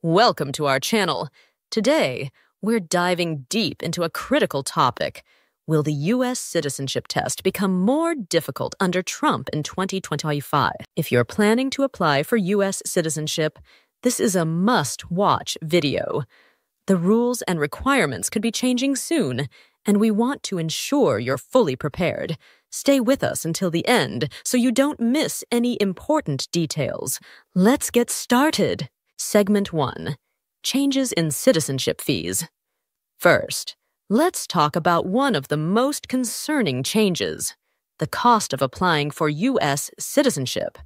Welcome to our channel. Today, we're diving deep into a critical topic. Will the U.S. citizenship test become more difficult under Trump in 2025? If you're planning to apply for U.S. citizenship, this is a must-watch video. The rules and requirements could be changing soon, and we want to ensure you're fully prepared. Stay with us until the end so you don't miss any important details. Let's get started. Segment 1. Changes in citizenship fees. First, let's talk about one of the most concerning changes: the cost of applying for U.S. citizenship.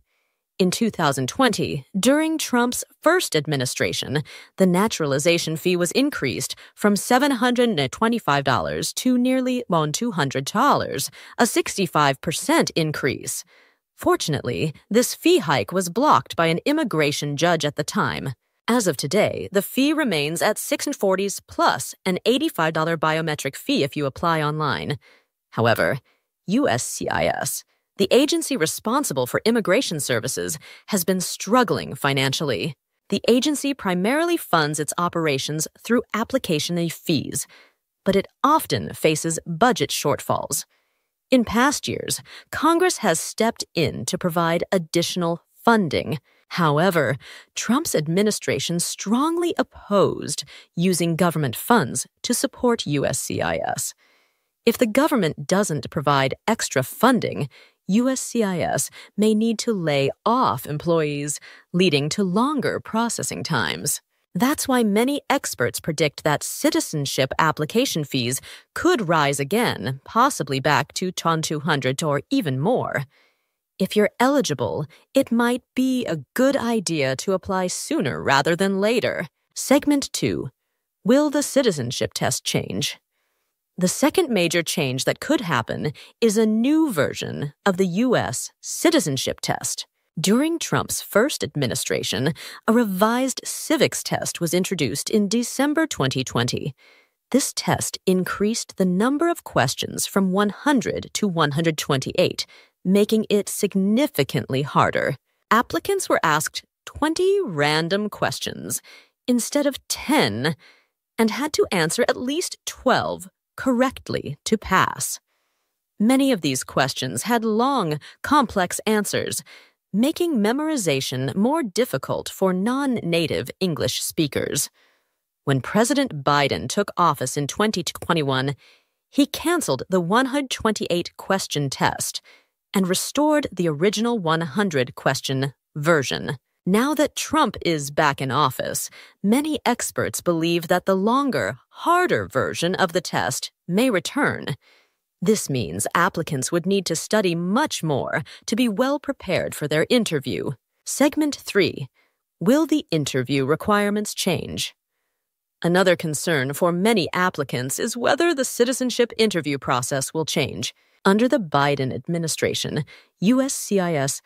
In 2020, during Trump's first administration, the naturalization fee was increased from $725 to nearly $200, a 65% increase. Fortunately, this fee hike was blocked by an immigration judge at the time. As of today, the fee remains at $640 plus an $85 biometric fee if you apply online. However, USCIS, the agency responsible for immigration services, has been struggling financially. The agency primarily funds its operations through application fees, but it often faces budget shortfalls. In past years, Congress has stepped in to provide additional funding. However, Trump's administration strongly opposed using government funds to support USCIS. If the government doesn't provide extra funding, USCIS may need to lay off employees, leading to longer processing times. That's why many experts predict that citizenship application fees could rise again, possibly back to $200 or even more. If you're eligible, it might be a good idea to apply sooner rather than later. Segment 2. Will the citizenship test change? The second major change that could happen is a new version of the U.S. citizenship test. During Trump's first administration, a revised civics test was introduced in December 2020. This test increased the number of questions from 100 to 128, making it significantly harder. Applicants were asked 20 random questions instead of 10 and had to answer at least 12 correctly to pass. Many of these questions had long, complex answers, making memorization more difficult for non-native English speakers. When President Biden took office in 2021, he canceled the 128-question test and restored the original 100-question version. Now that Trump is back in office, many experts believe that the longer, harder version of the test may return. This means applicants would need to study much more to be well prepared for their interview. Segment 3. Will the interview requirements change? Another concern for many applicants is whether the citizenship interview process will change. Under the Biden administration, USCIS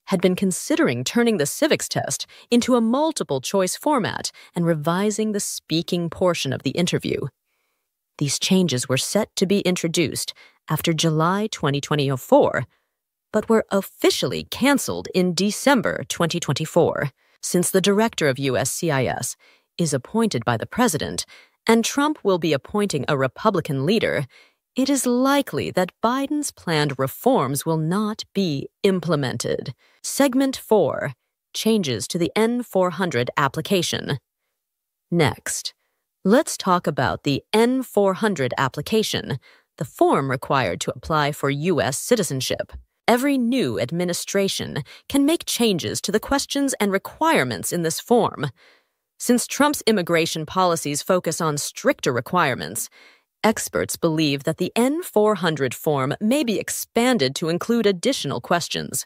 had been considering turning the civics test into a multiple-choice format and revising the speaking portion of the interview. These changes were set to be introduced after July 2024, but were officially canceled in December 2024. Since the director of USCIS is appointed by the president, and Trump will be appointing a Republican leader, it is likely that Biden's planned reforms will not be implemented. Segment 4. Changes to the N-400 application. Next, let's talk about the N-400 application, the form required to apply for U.S. citizenship. Every new administration can make changes to the questions and requirements in this form. Since Trump's immigration policies focus on stricter requirements, experts believe that the N-400 form may be expanded to include additional questions.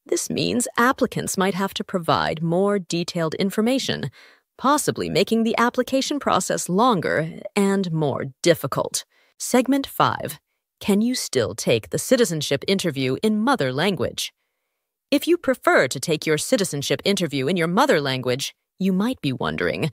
This means applicants might have to provide more detailed information, possibly making the application process longer and more difficult. Segment 5. Can you still take the citizenship interview in mother language? If you prefer to take your citizenship interview in your mother language, you might be wondering,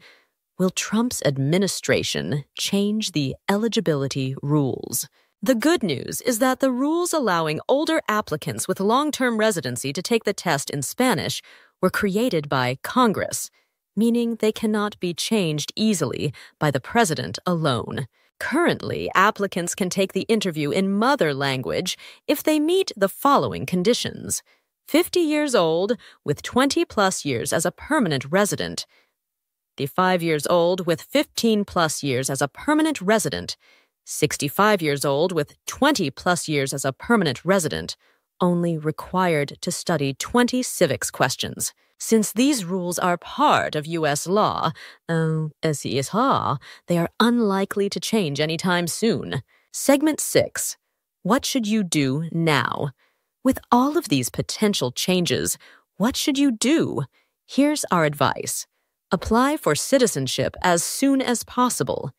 will Trump's administration change the eligibility rules? The good news is that the rules allowing older applicants with long-term residency to take the test in Spanish were created by Congress. meaning they cannot be changed easily by the president alone. Currently, applicants can take the interview in mother language if they meet the following conditions: 50 years old with 20-plus years as a permanent resident, 55 years old with 15-plus years as a permanent resident, 65 years old with 20-plus years as a permanent resident, only required to study 20 civics questions. Since these rules are part of U.S. law, they are unlikely to change anytime soon. Segment 6. What should you do now? With all of these potential changes, what should you do? Here's our advice. Apply for citizenship as soon as possible.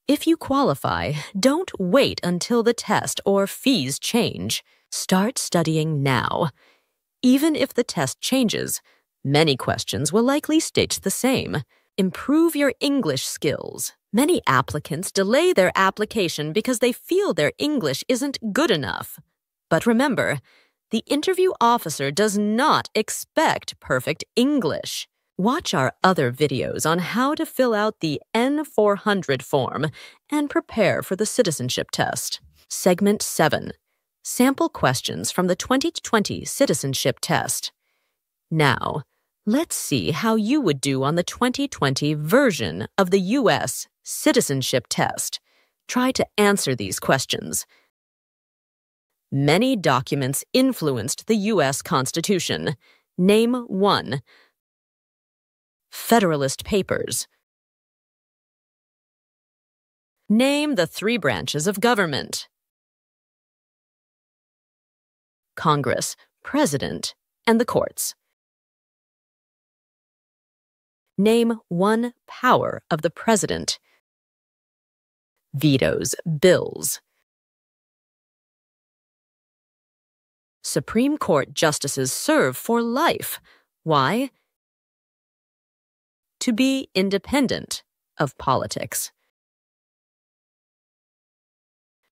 If you qualify, don't wait until the test or fees change. Start studying now. Even if the test changes, many questions will likely state the same. Improve your English skills. Many applicants delay their application because they feel their English isn't good enough. But remember, the interview officer does not expect perfect English. Watch our other videos on how to fill out the N400 form and prepare for the citizenship test. Segment 7. Sample questions from the 2020 citizenship test. Now, let's see how you would do on the 2020 version of the U.S. citizenship test. Try to answer these questions. Many documents influenced the U.S. Constitution. Name one. Federalist Papers. Name the 3 branches of government: Congress, President, and the courts. Name one power of the president: vetoes bills. Supreme Court justices serve for life. Why? To be independent of politics.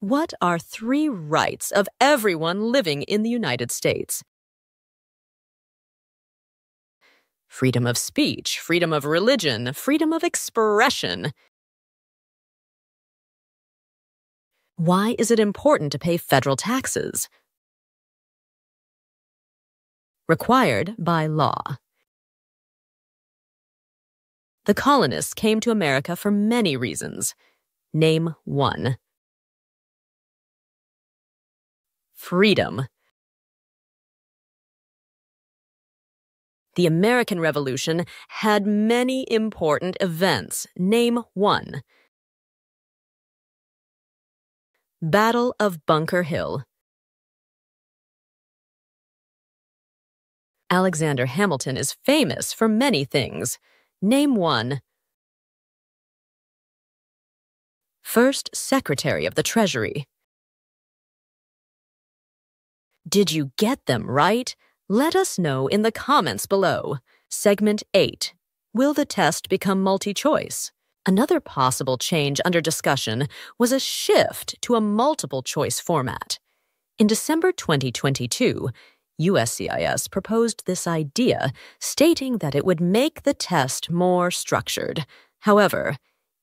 What are 3 rights of everyone living in the United States? Freedom of speech, freedom of religion, freedom of expression. Why is it important to pay federal taxes? Required by law. The colonists came to America for many reasons. Name one. Freedom. The American Revolution had many important events. Name one. Battle of Bunker Hill. Alexander Hamilton is famous for many things. Name one. First Secretary of the Treasury. Did you get them right? Let us know in the comments below. Segment 8. Will the test become multi-choice? Another possible change under discussion was a shift to a multiple-choice format. In December 2022, USCIS proposed this idea, stating that it would make the test more structured. However,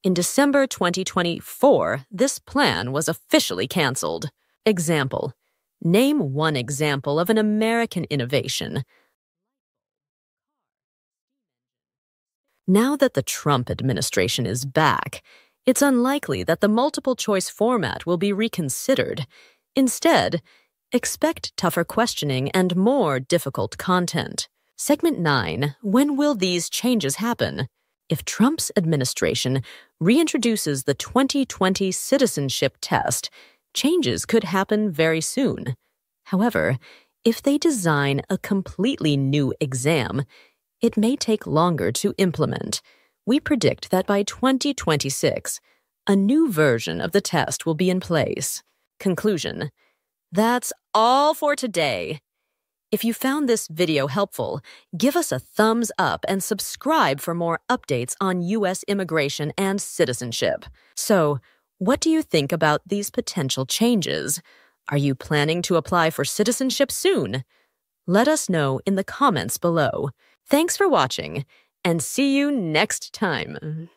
in December 2024, this plan was officially canceled. Example. Name one example of an American innovation. Now that the Trump administration is back, it's unlikely that the multiple-choice format will be reconsidered. Instead, expect tougher questioning and more difficult content. Segment 9. When will these changes happen? If Trump's administration reintroduces the 2020 citizenship test, changes could happen very soon. However, if they design a completely new exam, it may take longer to implement. We predict that by 2026, a new version of the test will be in place. Conclusion. That's all for today. If you found this video helpful, give us a thumbs up and subscribe for more updates on U.S. immigration and citizenship. So, what do you think about these potential changes? Are you planning to apply for citizenship soon? Let us know in the comments below. Thanks for watching, and see you next time.